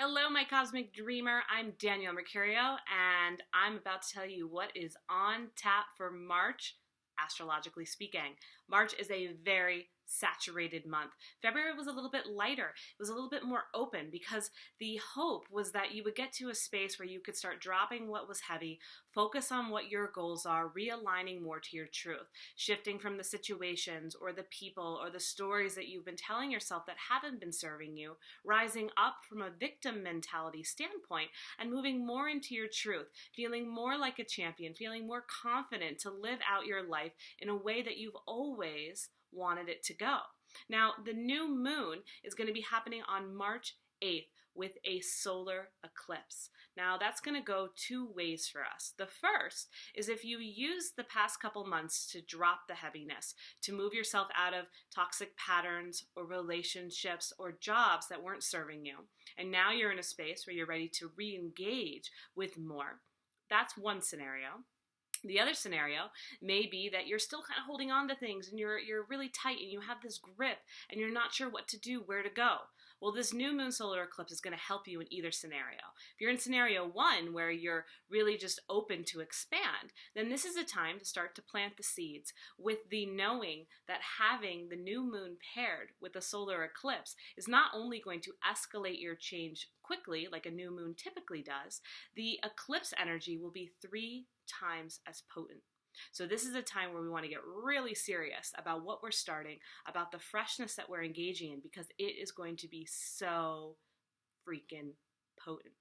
Hello, my cosmic dreamer. I'm Danielle Mercurio, and I'm about to tell you what is on tap for March, astrologically speaking. March is a very saturated month. February was a little bit lighter. It was a little bit more open because the hope was that you would get to a space where you could start dropping what was heavy, focus on what your goals are, realigning more to your truth, shifting from the situations or the people or the stories that you've been telling yourself that haven't been serving you, rising up from a victim mentality standpoint and moving more into your truth, feeling more like a champion, feeling more confident to live out your life in a way that you've always wanted it to go. Now, the new moon is going to be happening on March 8th with a solar eclipse. Now, that's going to go two ways for us. The first is if you use the past couple months to drop the heaviness, to move yourself out of toxic patterns or relationships or jobs that weren't serving you, and now you're in a space where you're ready to re-engage with more. That's one scenario. The other scenario may be that you're still kind of holding on to things and you're really tight and you have this grip and you're not sure what to do, where to go. Well, this new moon solar eclipse is going to help you in either scenario. If you're in scenario one where you're really just open to expand, then this is a time to start to plant the seeds with the knowing that having the new moon paired with a solar eclipse is not only going to escalate your change quickly, like a new moon typically does, the eclipse energy will be 3 times as potent. So this is a time where we want to get really serious about what we're starting, about the freshness that we're engaging in, because it is going to be so freaking potent.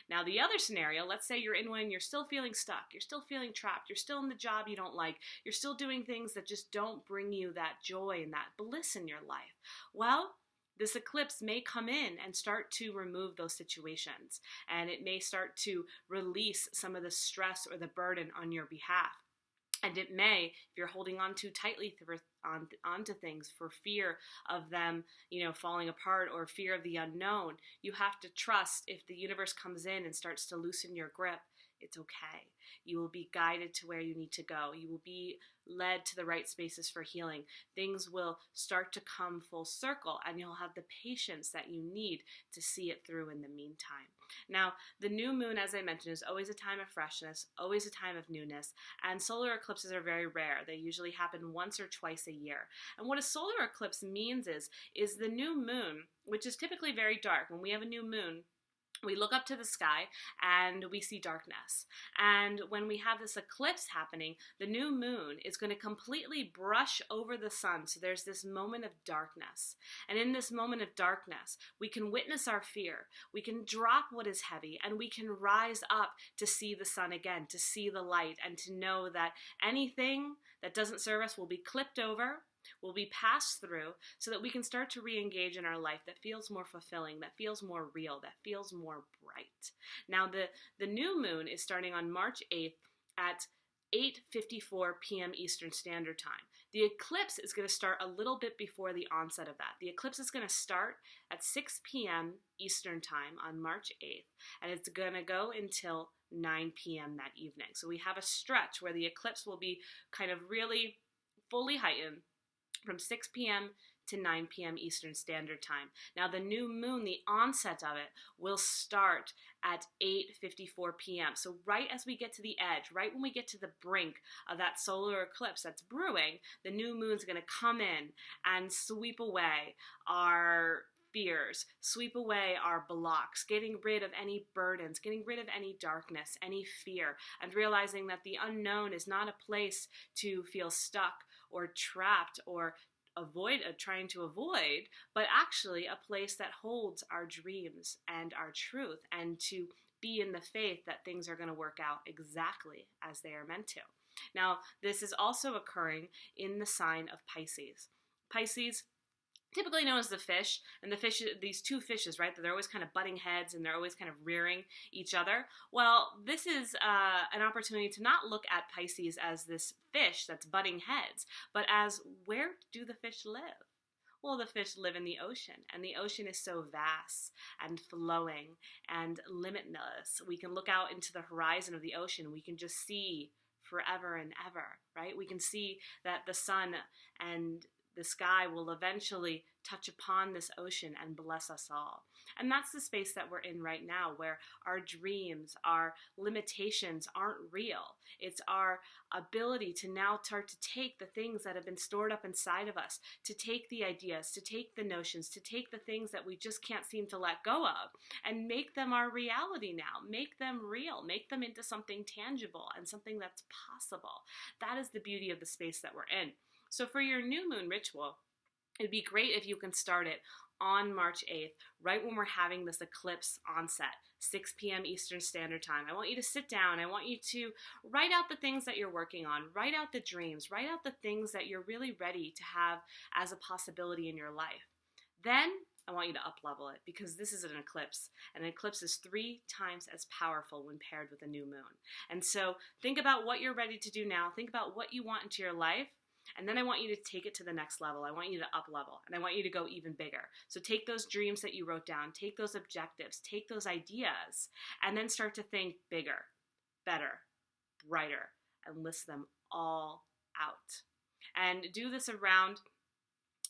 Now, the other scenario, let's say you're in one and you're still feeling stuck, you're still feeling trapped, you're still in the job you don't like, you're still doing things that just don't bring you that joy and that bliss in your life. Well, this eclipse may come in and start to remove those situations, and it may start to release some of the stress or the burden on your behalf. And it may, if you're holding on too tightly onto things for fear of them, falling apart or fear of the unknown, you have to trust if the universe comes in and starts to loosen your grip, it's okay. You will be guided to where you need to go. You will be led to the right spaces for healing. Things will start to come full circle, and you'll have the patience that you need to see it through in the meantime. Now, the new moon, as I mentioned, is always a time of freshness, always a time of newness, and solar eclipses are very rare. They usually happen once or twice a year. And what a solar eclipse means is the new moon, which is typically very dark. When we have a new moon, we look up to the sky and we see darkness. And when we have this eclipse happening, the new moon is going to completely brush over the sun. So there's this moment of darkness. And in this moment of darkness, we can witness our fear. We can drop what is heavy and we can rise up to see the sun again, to see the light, and to know that anything that doesn't serve us will be clipped over, will be passed through, so that we can start to re-engage in our life that feels more fulfilling, that feels more real, that feels more bright. Now, the new moon is starting on March 8th at 8:54 p.m. Eastern Standard Time. The eclipse is going to start a little bit before the onset of that. The eclipse is going to start at 6 p.m. Eastern Time on March 8th, and it's going to go until 9 p.m. that evening. So we have a stretch where the eclipse will be kind of really fully heightened from 6 p.m. to 9 p.m. Eastern Standard Time. Now, the new moon, the onset of it, will start at 8:54 p.m. So right as we get to the edge, right when we get to the brink of that solar eclipse that's brewing, the new moon's going to come in and sweep away our fears, sweep away our blocks, getting rid of any burdens, getting rid of any darkness, any fear, and realizing that the unknown is not a place to feel stuck or trapped or trying to avoid, but actually a place that holds our dreams and our truth, and to be in the faith that things are going to work out exactly as they are meant to. Now, this is also occurring in the sign of Pisces. Pisces, typically known as the fish, and the fish, these two fishes, right, they're always kind of butting heads and they're always kind of rearing each other. Well, this is an opportunity to not look at Pisces as this fish that's butting heads, but as, where do the fish live? Well, the fish live in the ocean, and the ocean is so vast and flowing and limitless. We can look out into the horizon of the ocean. We can just see forever and ever, right? We can see that the sun and the sky will eventually touch upon this ocean and bless us all. And that's the space that we're in right now, where our dreams, our limitations aren't real. It's our ability to now start to take the things that have been stored up inside of us, to take the ideas, to take the notions, to take the things that we just can't seem to let go of, and make them our reality now. Make them real. Make them into something tangible and something that's possible. That is the beauty of the space that we're in. So for your new moon ritual, it'd be great if you can start it on March 8th, right when we're having this eclipse onset, 6 p.m. Eastern Standard Time. I want you to sit down. I want you to write out the things that you're working on, write out the dreams, write out the things that you're really ready to have as a possibility in your life. Then I want you to up-level it, because this is an eclipse. An eclipse is 3 times as powerful when paired with a new moon. And so think about what you're ready to do now. Think about what you want into your life. And then I want you to take it to the next level. I want you to up-level, and I want you to go even bigger. So take those dreams that you wrote down, take those objectives, take those ideas, and then start to think bigger, better, brighter, and list them all out. And do this around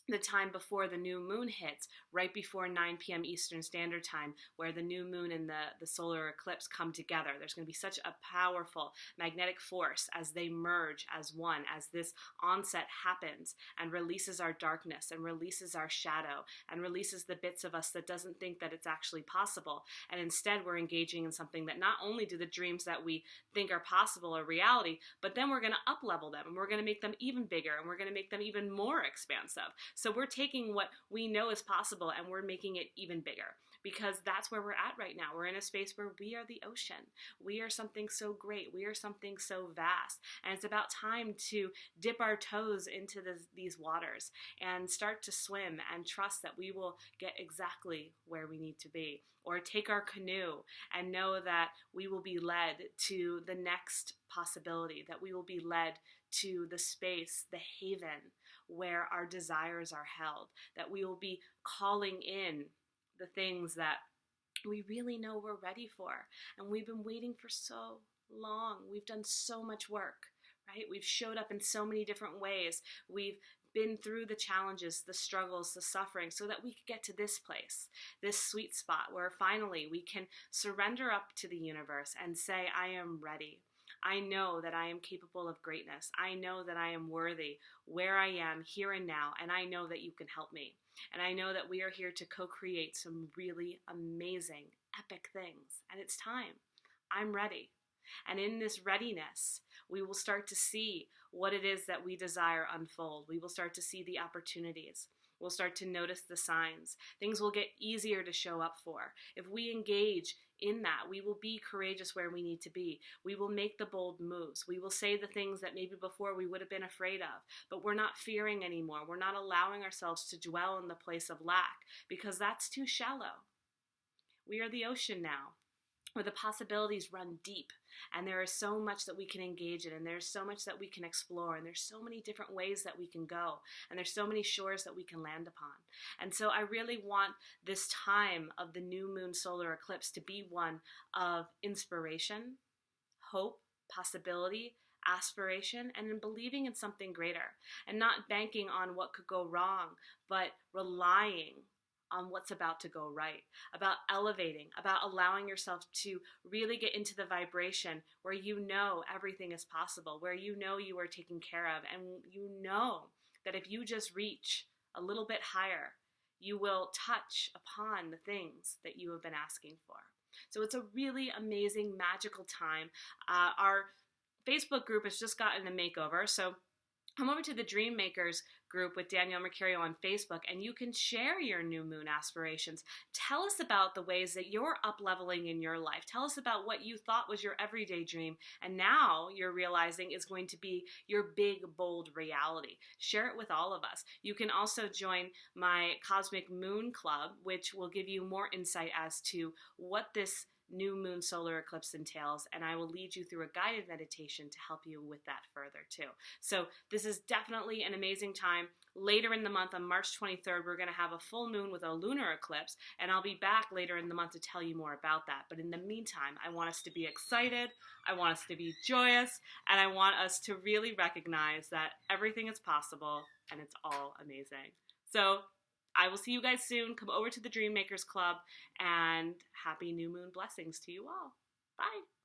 the time before the new moon hits, right before 9 p.m. Eastern Standard Time, where the new moon and the solar eclipse come together. There's going to be such a powerful magnetic force as they merge as one, as this onset happens and releases our darkness and releases our shadow and releases the bits of us that doesn't think that it's actually possible. And instead, we're engaging in something that not only do the dreams that we think are possible a reality, but then we're going to up-level them, and we're going to make them even bigger, and we're going to make them even more expansive. So we're taking what we know is possible and we're making it even bigger, because that's where we're at right now. We're in a space where we are the ocean. We are something so great. We are something so vast. And it's about time to dip our toes into these waters and start to swim and trust that we will get exactly where we need to be. Or take our canoe and know that we will be led to the next possibility, that we will be led to the space, the haven, where our desires are held, that we will be calling in the things that we really know we're ready for. And we've been waiting for so long. We've done so much work, right? We've showed up in so many different ways. We've been through the challenges, the struggles, the suffering, so that we could get to this place, this sweet spot where finally we can surrender up to the universe and say, I am ready. I know that I am capable of greatness. I know that I am worthy where I am here and now, and I know that you can help me. And I know that we are here to co-create some really amazing, epic things. And it's time. I'm ready. And in this readiness, we will start to see what it is that we desire unfold. We will start to see the opportunities. We'll start to notice the signs. Things will get easier to show up for. If we engage in that, we will be courageous where we need to be. We will make the bold moves. We will say the things that maybe before we would have been afraid of, but we're not fearing anymore. We're not allowing ourselves to dwell in the place of lack, because that's too shallow. We are the ocean now, where the possibilities run deep, and there is so much that we can engage in, and there's so much that we can explore, and there's so many different ways that we can go, and there's so many shores that we can land upon. And so I really want this time of the new moon solar eclipse to be one of inspiration, hope, possibility, aspiration, and in believing in something greater, and not banking on what could go wrong, but relying on what's about to go right, about elevating, about allowing yourself to really get into the vibration where you know everything is possible, where you know you are taken care of, and you know that if you just reach a little bit higher, you will touch upon the things that you have been asking for. So it's a really amazing, magical time. Our Facebook group has just gotten a makeover, so come over to the Dream Makers group with Danielle Mercurio on Facebook, and you can share your new moon aspirations. Tell us about the ways that you're up-leveling in your life. Tell us about what you thought was your everyday dream, and now you're realizing is going to be your big, bold reality. Share it with all of us. You can also join my Cosmic Moon Club, which will give you more insight as to what this new moon solar eclipse entails, and I will lead you through a guided meditation to help you with that further too. So this is definitely an amazing time. Later in the month, on March 23rd, we're going to have a full moon with a lunar eclipse, and I'll be back later in the month to tell you more about that. But in the meantime, I want us to be excited, I want us to be joyous, and I want us to really recognize that everything is possible and it's all amazing. So I will see you guys soon. Come over to the Dream Makers Club, and happy new moon blessings to you all. Bye.